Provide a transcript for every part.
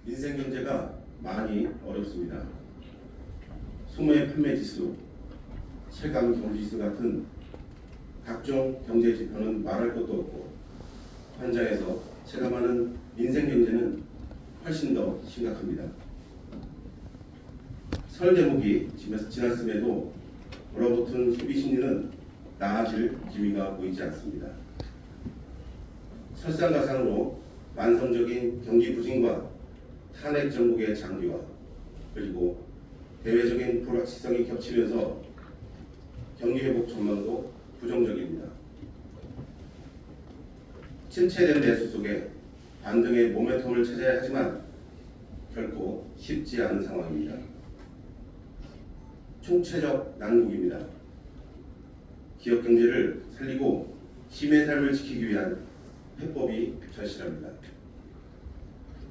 민생 경제가 많이 어렵습니다. 소매 판매 지수, 체감 경기 지수 같은 각종 경제 지표는 말할 것도 없고 현장에서 체감하는 민생 경제는 훨씬 더 심각합니다. 설 대목이 지났음에도 얼어붙은 소비 심리는 나아질 기미가 보이지 않습니다. 설상가상으로 만성적인 경기 부진과 탄핵 정국의 장기화 그리고 대외적인 불확실성이 겹치면서 경기 회복 전망도 부정적입니다. 침체된 내수 속에 반등의 모멘텀을 찾아야 하지만 결코 쉽지 않은 상황입니다. 총체적 난국입니다. 기업 경제를 살리고 시민의 삶을 지키기 위한 해법이 절실합니다.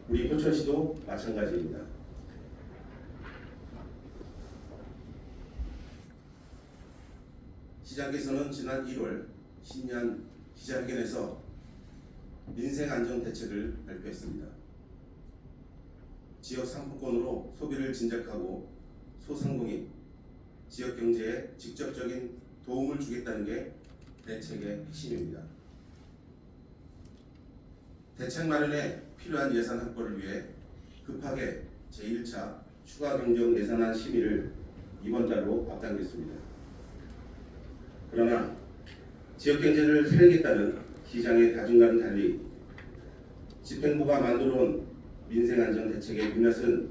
우리 포천시도 마찬가지입니다. 시장께서는 지난 1월 신년 기자회견에서 민생 안정 대책을 발표했습니다. 지역 상품권으로 소비를 진작하고 소상공인, 지역 경제에 직접적인 도움을 주겠다는 게 대책의 핵심입니다. 대책 마련에 필요한 예산 확보를 위해 급하게 제1차 추가 경정 예산안 심의를 이번 달로 앞당겼습니다. 그러나 지역 경제를 살리겠다는 시장의 다짐과는 달리 집행부가 만들어온 민생 안정 대책의 민낯은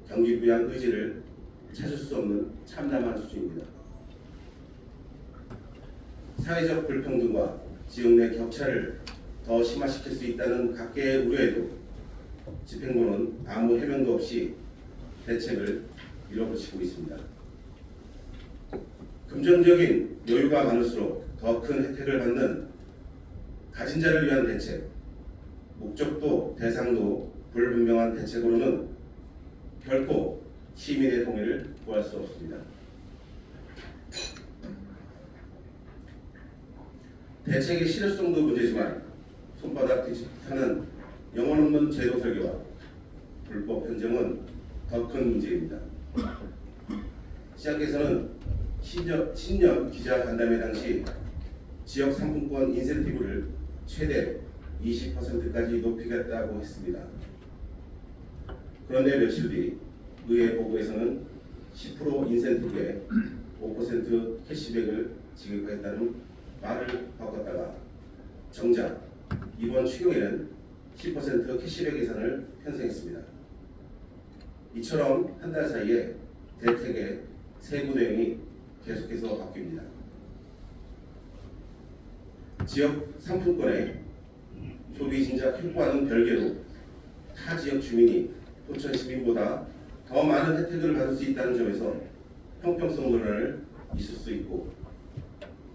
경기 부양 의지를 찾을 수 없는 참담한 수준입니다. 사회적 불평등과 지역 내 격차를 더 심화시킬 수 있다는 각계의 우려에도 집행부는 아무 해명도 없이 대책을 밀어붙이고 있습니다. 금전적인 여유가 많을수록 더 큰 혜택을 받는 가진 자를 위한 대책, 목적도 대상도 불분명한 대책으로는 결코 시민의 동의를 구할 수 없습니다. 대책의 실효성도 문제지만 손바닥 뒤집하는 영혼 없는 제도 설계와 불법 편정은 더 큰 문제입니다. 시장께서는 신년 기자간담회 당시 지역 상품권 인센티브를 최대 20%까지 높이겠다고 했습니다. 그런데 며칠 뒤 의회 보고에서는 10% 인센티브에 5% 캐시백을 지급하겠다는 말을 바꿨다가 정작 이번 추경에는 10% 캐시백 예산을 편성했습니다. 이처럼 한 달 사이에 대책의 세부 내용이 계속해서 바뀝니다. 지역 상품권의 소비 진작 확보와는 별개로 타 지역 주민이 포천 시민보다 더 많은 혜택을 받을 수 있다는 점에서 형평성 논란을 있을 수 있고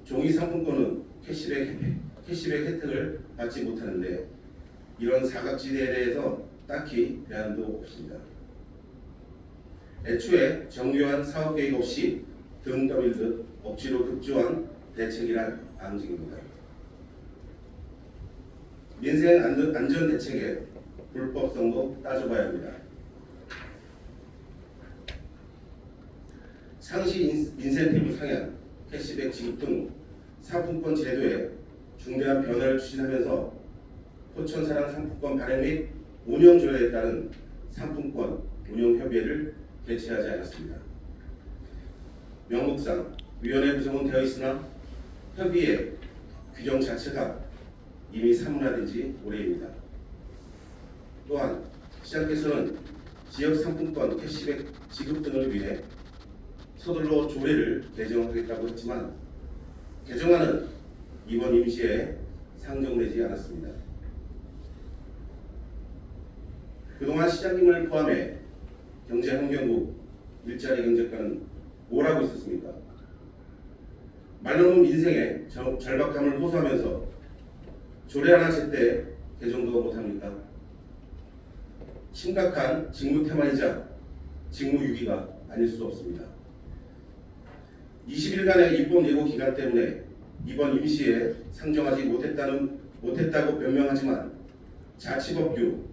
종이 상품권은 캐시백 혜택을 받지 못하는데 이런 사각지대에 대해서 딱히 대안도 없습니다. 애초에 정교한 사업계획 없이 등 떠밀듯 억지로 급조한 대책이란 앙증입니다. 민생 안전 대책의 불법성도 따져봐야 합니다. 상시 인센티브 상향, 캐시백 지급 등 상품권 제도에 중대한 변화를 추진하면서 포천사랑 상품권 발행 및 운영 조례에 따른 상품권 운영 협의회를 개최하지 않았습니다. 명목상 위원회 구성은 되어 있으나 협의회 규정 자체가 이미 사문화된 지 오래입니다. 또한 시장께서는 지역 상품권 캐시백 지급 등을 위해 서둘러 조례를 개정하겠다고 했지만 개정안은 이번 임시에 상정되지 않았습니다. 그동안 시장님을 포함해 경제환경부 일자리 경제과는 뭘 하고 있었습니까? 말로는 민생에 절박함을 호소하면서 조례 하나 제때 개정도 못합니까? 심각한 직무 태만이자 직무 유기가 아닐 수 없습니다. 20일간의 입법 예고 기간 때문에 이번 임시에 상정하지 못했다고 변명하지만 자치법규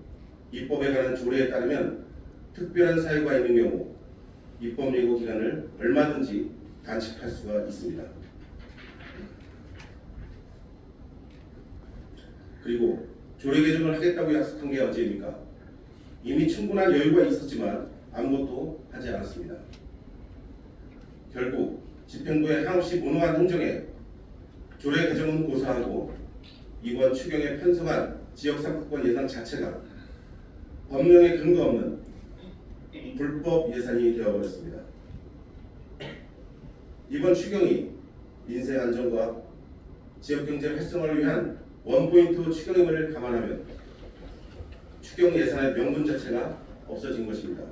입법에 관한 조례에 따르면 특별한 사유가 있는 경우 입법 예고 기간을 얼마든지 단축할 수가 있습니다. 그리고 조례 개정을 하겠다고 약속한 게 언제입니까? 이미 충분한 여유가 있었지만 아무것도 하지 않았습니다. 결국 집행부의 한없이 무능한 행정에 조례 개정은 고사하고 이번 추경에 편성한 지역상품권 예산 자체가 법령에 근거 없는 불법 예산이 되어버렸습니다. 이번 추경이 민생 안정과 지역경제 활성화를 위한 원포인트 추경임을 감안하면 추경 예산의 명분 자체가 없어진 것입니다.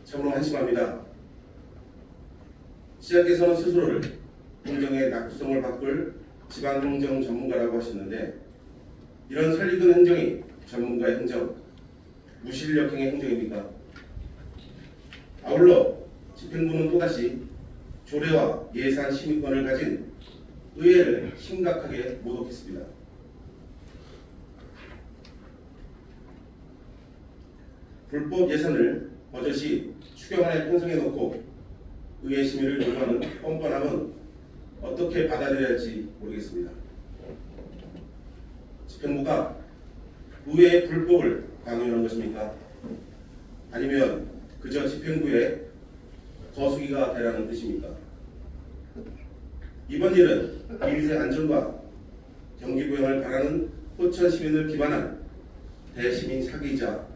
참으로 한심합니다. 시장께서는 스스로를 행정의 낙후성을 바꿀 지방행정 전문가라고 하시는데 이런 설익은 행정이 전문가의 행정, 무실력행의 행정입니까? 아울러 집행부는 또다시 조례와 예산 심의권을 가진 의회를 심각하게 모독했습니다. 불법 예산을 버젓이 추경안에 편성해 놓고 의회 심의를 요구하는 뻔뻔함은 어떻게 받아들여야 할지 모르겠습니다. 집행부가 의회의 불법을 강요하는 것입니까? 아니면 그저 집행부의 거수기가 되라는 뜻입니까? 이번 일은 민생 안전과 경기 부양을 바라는 포천 시민을 기반한 대시민 사기이자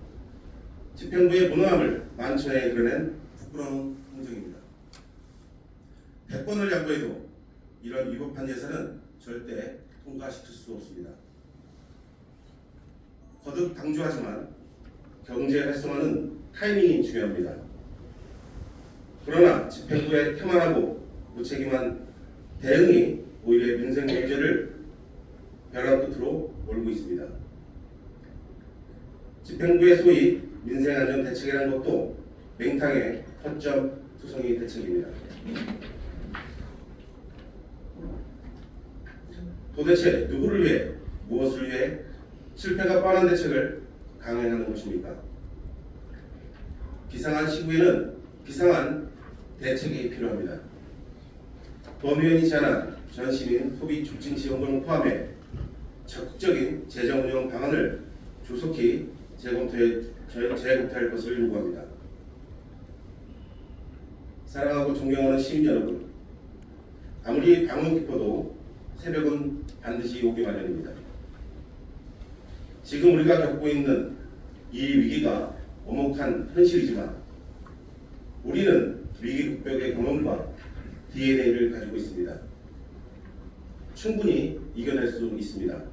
집행부의 무능함을 만천에 드러낸 부끄러운 행정입니다. 100번을 양보해도 이런 위법한 예산은 절대 통과시킬 수 없습니다. 거듭 강조하지만 경제 활성화는 타이밍이 중요합니다. 그러나 집행부의 태만하고 무책임한 대응이 오히려 민생 경제를 벼랑 끝으로 몰고 있습니다. 집행부의 소위 민생안전 대책이라는 것도 맹탕의 허점 투성이 대책입니다. 도대체 누구를 위해, 무엇을 위해 실패가 뻔한 대책을 강행하는 것입니까? 비상한 시국에는 비상한 대책이 필요합니다. 법위원이 제안한 전시민 소비 촉진 지원금을 포함해 적극적인 재정 운영 방안을 조속히 재검토할 것을 요구합니다. 사랑하고 존경하는 시민 여러분, 아무리 밤은 깊어도 새벽은 반드시 오기 마련입니다. 지금 우리가 겪고 있는 이 위기가 엄혹한 현실이지만 우리는 위기 극복의 경험과 DNA를 가지고 있습니다. 충분히 이겨낼 수 있습니다.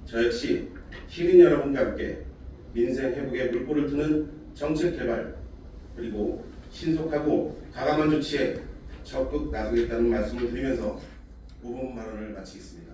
저 역시 시민 여러분과 함께 민생 회복에 물꼬를 트는 정책 개발 그리고 신속하고 과감한 조치에 적극 나서겠다는 말씀을 드리면서 5분 발언을 마치겠습니다.